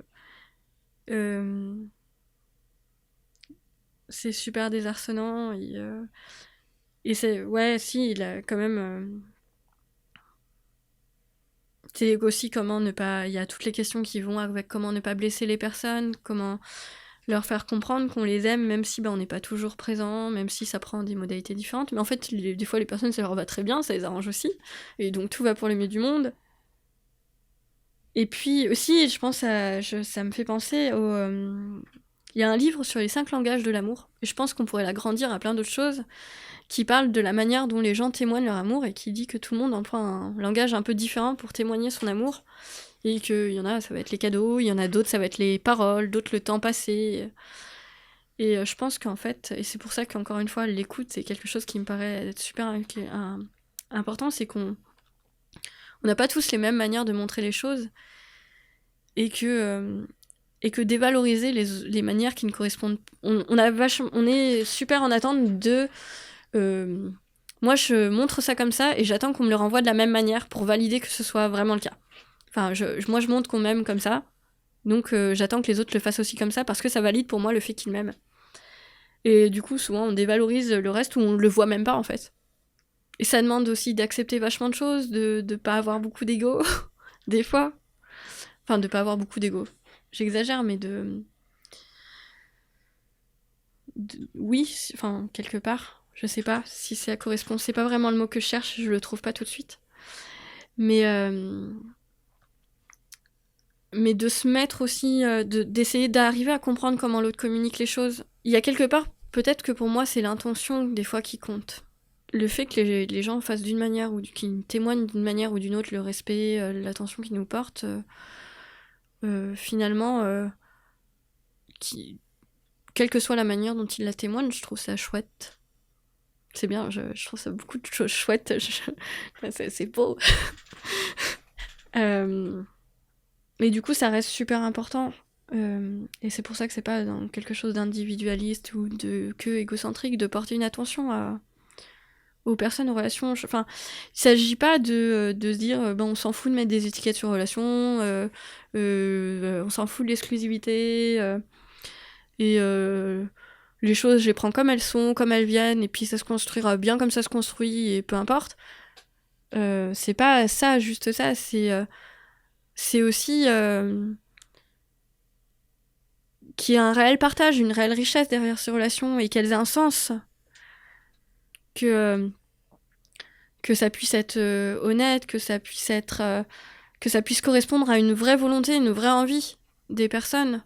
C'est super désarçonnant. Et c'est. Ouais, si, il a quand même. C'est aussi comment ne pas. Il y a toutes les questions qui vont avec comment ne pas blesser les personnes, comment leur faire comprendre qu'on les aime, même si on n'est pas toujours présent, même si ça prend des modalités différentes. Mais en fait, des fois, les personnes, ça leur va très bien, ça les arrange aussi. Et donc, tout va pour le mieux du monde. Et puis aussi, je pense, ça me fait penser au... Il y a un livre sur les 5 langages de l'amour, et je pense qu'on pourrait l'agrandir à plein d'autres choses, qui parle de la manière dont les gens témoignent leur amour, et qui dit que tout le monde emploie un langage un peu différent pour témoigner son amour, et qu'il y en a, ça va être les cadeaux, il y en a d'autres, ça va être les paroles, d'autres le temps passé. Et je pense qu'en fait, et c'est pour ça qu'encore une fois, l'écoute, c'est quelque chose qui me paraît être super important, c'est qu'on n'a pas tous les mêmes manières de montrer les choses, et que dévaloriser les manières qui ne correspondent... On est super en attente de... moi, je montre ça comme ça, et j'attends qu'on me le renvoie de la même manière pour valider que ce soit vraiment le cas. Enfin, moi, je montre qu'on m'aime comme ça, donc j'attends que les autres le fassent aussi comme ça, parce que ça valide pour moi le fait qu'ils m'aiment. Et du coup, souvent, on dévalorise le reste ou on le voit même pas, en fait. Et ça demande aussi d'accepter vachement de choses, de pas avoir beaucoup d'ego, des fois. Enfin, de pas avoir beaucoup d'ego. J'exagère, mais oui, enfin, quelque part. Je sais pas si ça correspond. C'est pas vraiment le mot que je cherche, je le trouve pas tout de suite. Mais de se mettre aussi, d'essayer d'arriver à comprendre comment l'autre communique les choses. Il y a quelque part, peut-être que pour moi, c'est l'intention des fois qui compte. Le fait que les gens fassent d'une manière ou qu'ils témoignent d'une manière ou d'une autre le respect, l'attention qu'ils nous portent, finalement, quelle que soit la manière dont ils la témoignent, je trouve ça chouette. C'est bien, je trouve ça beaucoup de choses chouettes. C'est beau. Mais du coup, ça reste super important. Et c'est pour ça que c'est pas dans quelque chose d'individualiste ou que égocentrique de porter une attention aux personnes, aux relations. Enfin, il s'agit pas de se dire on s'en fout de mettre des étiquettes sur relations, on s'en fout de l'exclusivité, et les choses, je les prends comme elles sont, comme elles viennent, et puis ça se construira bien comme ça se construit, et peu importe. C'est pas ça, juste ça, c'est aussi qu'il y ait un réel partage, une réelle richesse derrière ces relations, et qu'elles aient un sens. Que ça puisse être honnête, que ça puisse correspondre à une vraie volonté, une vraie envie des personnes.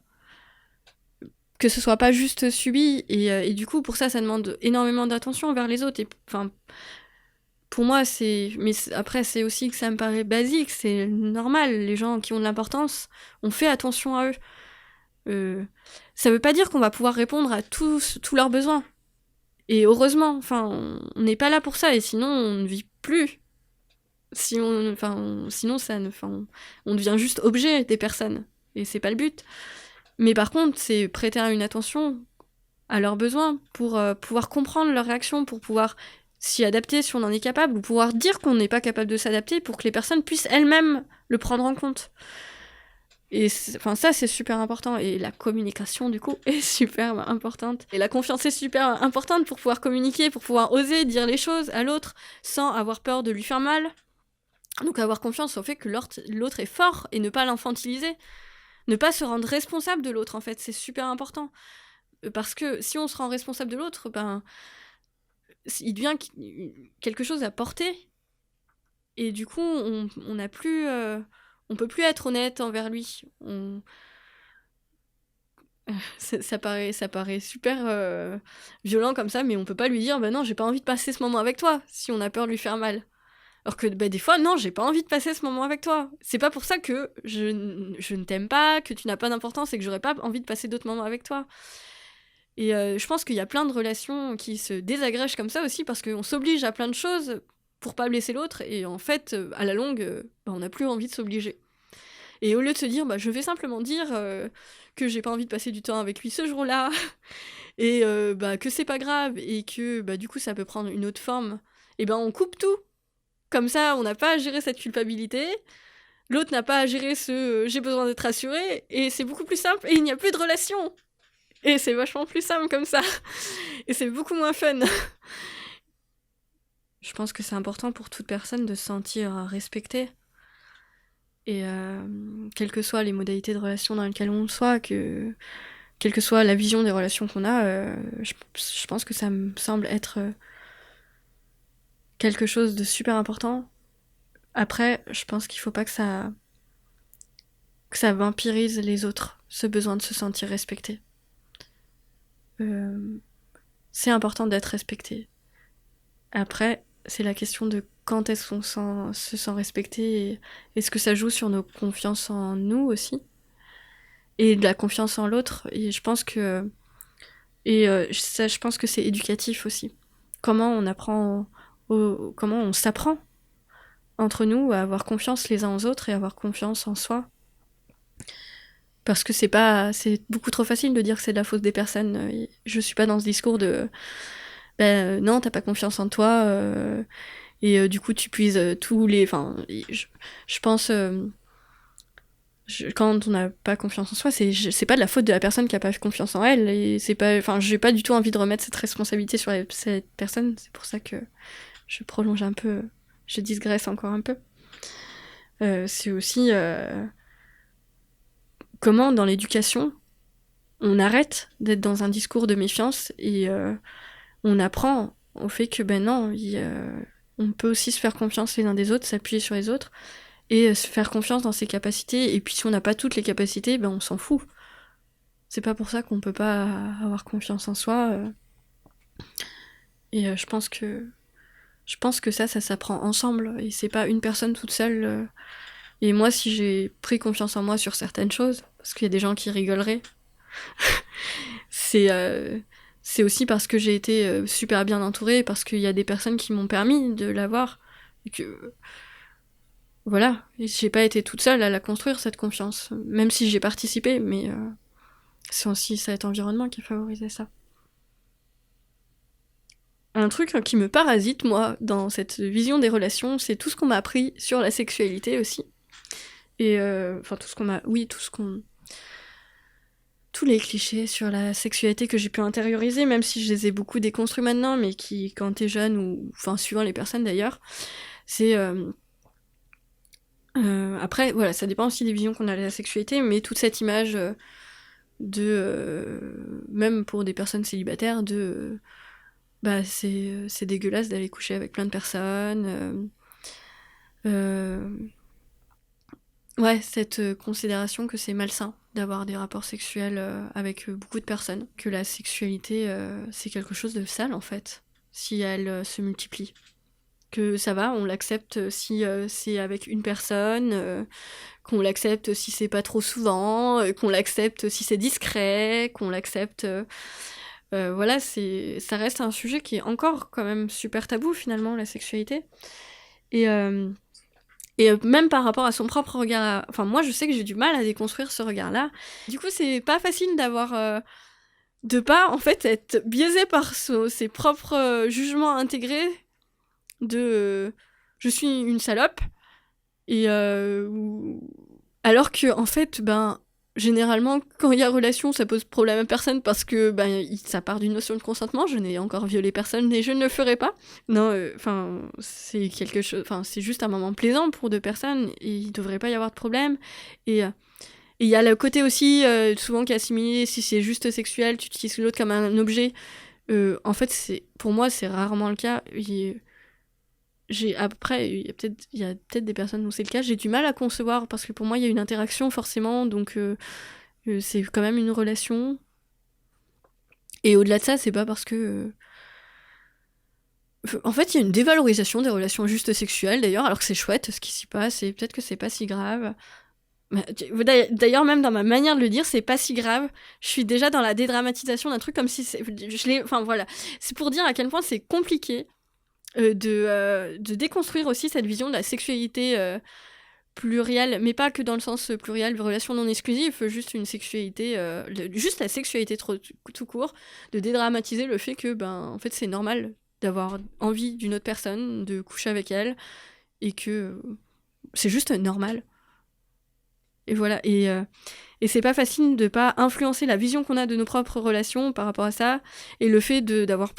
Que ce soit pas juste subi, et du coup, pour ça demande énormément d'attention vers les autres. Et enfin, pour moi, après, c'est aussi que ça me paraît basique, c'est normal. Les gens qui ont de l'importance, on fait attention à eux. Ça veut pas dire qu'on va pouvoir répondre à tous leurs besoins. Et heureusement, enfin, on n'est pas là pour ça, et sinon, on ne vit plus. Sinon, on devient juste objet des personnes, et c'est pas le but. Mais par contre, c'est prêter une attention à leurs besoins pour pouvoir comprendre leurs réactions, pour pouvoir s'y adapter si on en est capable, ou pouvoir dire qu'on n'est pas capable de s'adapter pour que les personnes puissent elles-mêmes le prendre en compte. Et ça, c'est super important. Et la communication, du coup, est super importante. Et la confiance est super importante pour pouvoir communiquer, pour pouvoir oser dire les choses à l'autre sans avoir peur de lui faire mal. Donc avoir confiance au fait que l'autre est fort et ne pas l'infantiliser. Ne pas se rendre responsable de l'autre, en fait. C'est super important. Parce que si on se rend responsable de l'autre, il devient quelque chose à porter. Et du coup, on n'a plus... on peut plus être honnête envers lui. Ça paraît super violent comme ça, mais on peut pas lui dire bah non, j'ai pas envie de passer ce moment avec toi, si on a peur de lui faire mal. Alors que des fois, non, j'ai pas envie de passer ce moment avec toi. C'est pas pour ça que je ne t'aime pas, que tu n'as pas d'importance et que j'aurais pas envie de passer d'autres moments avec toi. Et je pense qu'il y a plein de relations qui se désagrègent comme ça aussi, parce qu'on s'oblige à plein de choses pour pas blesser l'autre, et en fait, à la longue, on n'a plus envie de s'obliger. Et au lieu de se dire, je vais simplement dire que j'ai pas envie de passer du temps avec lui ce jour-là, et que c'est pas grave, et que du coup ça peut prendre une autre forme, et on coupe tout. Comme ça, on n'a pas à gérer cette culpabilité, l'autre n'a pas à gérer ce j'ai besoin d'être rassuré, et c'est beaucoup plus simple, et il n'y a plus de relation. Et c'est vachement plus simple comme ça. Et c'est beaucoup moins fun. Je pense que c'est important pour toute personne de se sentir respectée. Et quelles que soient les modalités de relation dans lesquelles on soit, quelle que soit la vision des relations qu'on a, je pense que ça me semble être quelque chose de super important. Après, je pense qu'il faut pas que ça vampirise les autres, ce besoin de se sentir respecté. C'est important d'être respecté. Après, c'est la question de quand est-ce qu'on se sent respecté, et est-ce que ça joue sur nos confiances en nous aussi, et de la confiance en l'autre. Et je pense que je pense que c'est éducatif aussi. Comment on apprend, comment on s'apprend entre nous à avoir confiance les uns aux autres et avoir confiance en soi. Parce que c'est beaucoup trop facile de dire que c'est de la faute des personnes. Je suis pas dans ce discours de non, t'as pas confiance en toi, et du coup tu puises tous les... Enfin, je pense... quand on n'a pas confiance en soi, c'est pas de la faute de la personne qui a pas confiance en elle, et c'est pas... Enfin, j'ai pas du tout envie de remettre cette responsabilité sur cette personne, c'est pour ça que je prolonge un peu, je digresse encore un peu. C'est aussi... comment, dans l'éducation, on arrête d'être dans un discours de méfiance, et on apprend au fait que non, on peut aussi se faire confiance les uns des autres, s'appuyer sur les autres, et se faire confiance dans ses capacités. Et puis si on n'a pas toutes les capacités, on s'en fout. C'est pas pour ça qu'on peut pas avoir confiance en soi. Et je pense que ça s'apprend ensemble, et c'est pas une personne toute seule. Et moi, si j'ai pris confiance en moi sur certaines choses, parce qu'il y a des gens qui rigoleraient, c'est aussi parce que j'ai été super bien entourée, parce qu'il y a des personnes qui m'ont permis de l'avoir, et que voilà, et j'ai pas été toute seule à la construire, cette confiance, même si j'ai participé, mais c'est aussi cet environnement qui favorisait ça. Un truc qui me parasite, moi, dans cette vision des relations, c'est tout ce qu'on m'a appris sur la sexualité aussi. Et tous les clichés sur la sexualité que j'ai pu intérioriser, même si je les ai beaucoup déconstruits maintenant, mais qui, quand t'es jeune, ou suivant les personnes d'ailleurs, c'est... après, voilà, ça dépend aussi des visions qu'on a de la sexualité, mais toute cette image même pour des personnes célibataires, c'est dégueulasse d'aller coucher avec plein de personnes. Ouais, cette considération que c'est malsain d'avoir des rapports sexuels avec beaucoup de personnes, que la sexualité c'est quelque chose de sale en fait, si elle se multiplie. Que ça va, on l'accepte si c'est avec une personne, qu'on l'accepte si c'est pas trop souvent, qu'on l'accepte si c'est discret, qu'on l'accepte... voilà, ça reste un sujet qui est encore quand même super tabou finalement, la sexualité. Et même par rapport à son propre regard... Enfin, moi, je sais que j'ai du mal à déconstruire ce regard-là. Du coup, c'est pas facile d'avoir... de pas, en fait, être biaisé par ses propres jugements intégrés de... je suis une salope. Et... alors que, en fait, généralement, quand il y a relation, ça pose problème à personne parce que ça part d'une notion de consentement. Je n'ai encore violé personne et je ne le ferai pas. Non, c'est quelque chose. C'est juste un moment plaisant pour deux personnes et il devrait pas y avoir de problème. Et il y a le côté aussi souvent qui est assimilé, si c'est juste sexuel, tu utilises l'autre comme un objet. En fait, pour moi, c'est rarement le cas. Après, il y a peut-être des personnes où c'est le cas. J'ai du mal à concevoir parce que pour moi, il y a une interaction forcément, donc c'est quand même une relation. Et au-delà de ça, c'est pas parce que... En fait, il y a une dévalorisation des relations juste sexuelles, d'ailleurs, alors que c'est chouette ce qui s'y passe, et peut-être que c'est pas si grave. D'ailleurs, même dans ma manière de le dire, c'est pas si grave. Je suis déjà dans la dédramatisation d'un truc comme si enfin voilà. C'est pour dire à quel point c'est compliqué de déconstruire aussi cette vision de la sexualité plurielle, mais pas que dans le sens pluriel, relation non exclusive, juste une sexualité, juste la sexualité tout court, de dédramatiser le fait que, en fait, c'est normal d'avoir envie d'une autre personne, de coucher avec elle, et que c'est juste normal. Et voilà, et c'est pas facile de pas influencer la vision qu'on a de nos propres relations par rapport à ça, et le fait d'avoir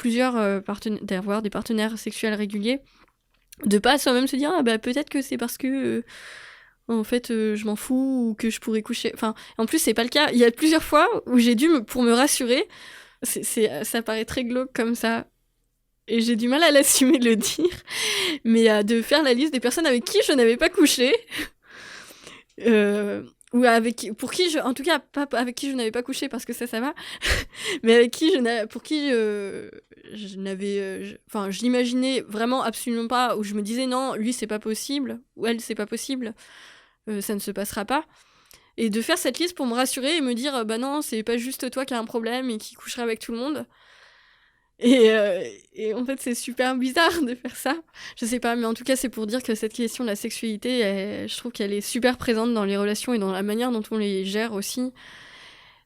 d'avoir des partenaires sexuels réguliers, de pas soi-même se dire peut-être que c'est parce que en fait je m'en fous ou que je pourrais coucher. Enfin, en plus c'est pas le cas. Il y a plusieurs fois où j'ai dû pour me rassurer, ça paraît très glauque comme ça. Et j'ai du mal à l'assumer de le dire, mais de faire la liste des personnes avec qui je n'avais pas couché. Ou pour qui en tout cas pas avec qui je n'avais pas couché parce que ça va, mais avec qui pour qui je n'avais, enfin je l'imaginais vraiment absolument pas, où je me disais non, lui c'est pas possible, ou elle c'est pas possible, ça ne se passera pas. Et de faire cette liste pour me rassurer et me dire non, c'est pas juste toi qui as un problème et qui coucherait avec tout le monde. Et en fait, c'est super bizarre de faire ça. Je sais pas, mais en tout cas, c'est pour dire que cette question de la sexualité, je trouve qu'elle est super présente dans les relations et dans la manière dont on les gère aussi.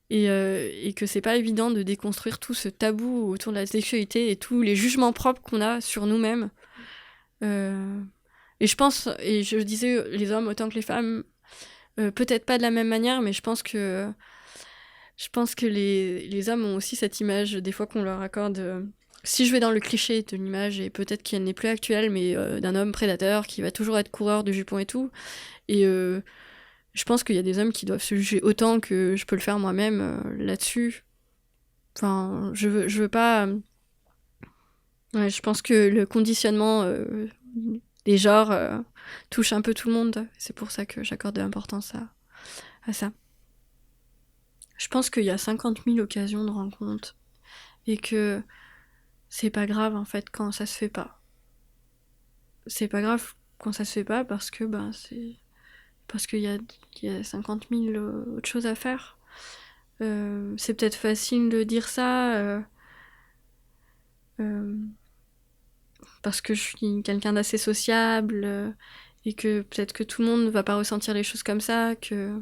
Et que c'est pas évident de déconstruire tout ce tabou autour de la sexualité et tous les jugements propres qu'on a sur nous-mêmes. Et je pense, et je disais les hommes autant que les femmes, peut-être pas de la même manière, mais je pense que les hommes ont aussi cette image, des fois, qu'on leur accorde. Si je vais dans le cliché de l'image, et peut-être qu'elle n'est plus actuelle, mais d'un homme prédateur qui va toujours être coureur de jupons et tout. Et je pense qu'il y a des hommes qui doivent se juger autant que je peux le faire moi-même là-dessus. Enfin, je veux pas... Ouais, je pense que le conditionnement des genres touche un peu tout le monde. C'est pour ça que j'accorde de l'importance à ça. Je pense qu'il y a 50 000 occasions de rencontre et que c'est pas grave en fait quand ça se fait pas. C'est pas grave quand ça se fait pas parce que c'est parce qu'il y a 50 000 autres choses à faire. C'est peut-être facile de dire ça parce que je suis quelqu'un d'assez sociable et que peut-être que tout le monde ne va pas ressentir les choses comme ça, que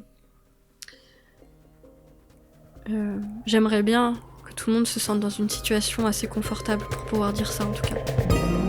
j'aimerais bien que tout le monde se sente dans une situation assez confortable pour pouvoir dire ça en tout cas.